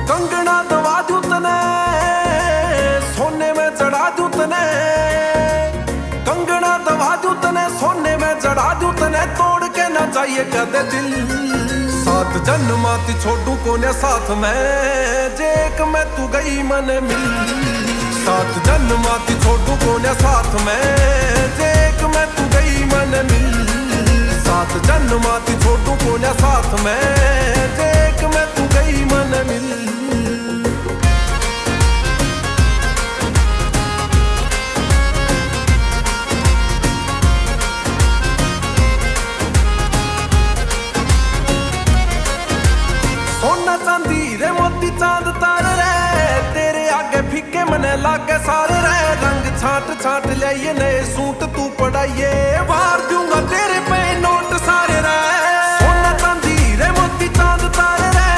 कंगना दवा दूं तने, सोने में जड़ा दूं तने। कंगना दवा दूं तने, सोने में जड़ा दूं तने। तोड़ के ना जाइए कदे दिल, सात जन्माती छोड़ू कोने साथ में, जे एक में तू गई मन मिल। सात जन्माती छोड़ू कोने साथ में, जे एक में तू गई मन मिल। सात जन्माती छोड़ू कोने साथ में, जे एक में तू गई मन मिल। सोना चांदी रे मोती चांद तारे रे, तेरे आगे फीके मने लागे सारे रे। रंग छाट छाट लियाइए नए सूट तू पढ़ाइए, वार दूंगा तेरे पे नोट सारे रे। सोना चांदी रे मोती चांद तारे रे,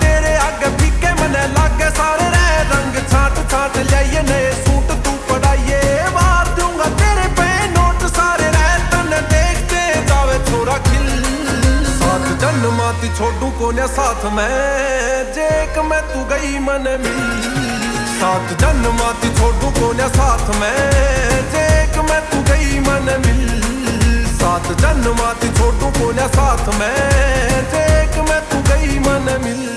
तेरे आगे फीके मने लागे सारे रे। रंग छाट छाट लियाइए नए सूट तू पढ़ाइए, वार दूंगा तेरे पे नोट सारे रे। तने देखते जावे छोरा खिल, सात जन्माती छोड़ू कोने साथ में, जे एक में तू गई मन मिल। सात जन्माती छोड़ू कोने साथ में, जे एक में तू गई मन मिल। सात जन्माती छोड़ू कोने साथ में, जे एक में तू गई मन मिल।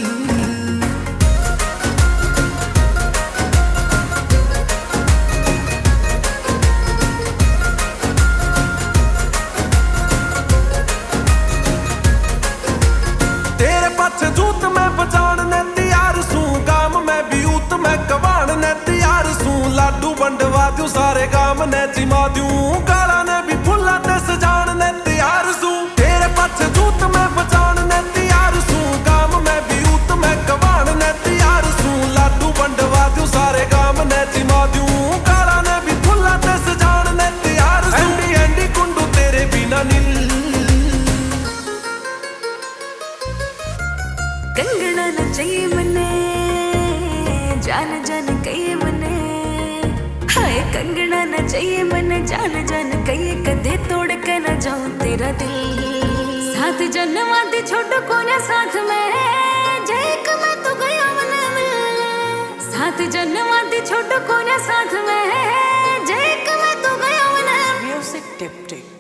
जूत में बजाने तैयार सूं, गाम में भी ऊत में कवाड़ने तैयार सूं। लाडू बंडवा दूं सारे गाम ने जिमा दूं, गाला ने भी फुल्ला ते सजाने तैयार सूं। तेरे पाछे जूत में बजाने तैयार सूं, गाम में भी ऊत में कवाड़ने तैयार सूं। लाडू बंडवा दूं सारे गाम ने जिमा दूं, गाला ने भी फुल्ला ते सजाने तैयार सूं। एंडी एंडी कुंडू तेरे बिना नील, कंगना न चाहिए मने, जान जान कहिए मने। हाय कंगना न चाहिए मने, जान जान कहिए। कदे तोड़ के न जाऊं तेरा दिल, साथ जन्माती छोड़ो कोने साथ में, जे एक में तू गया मन मिल। साथ जन्माती छोड़ो कोने साथ में, जे एक में तू गया मन। Music tip tip.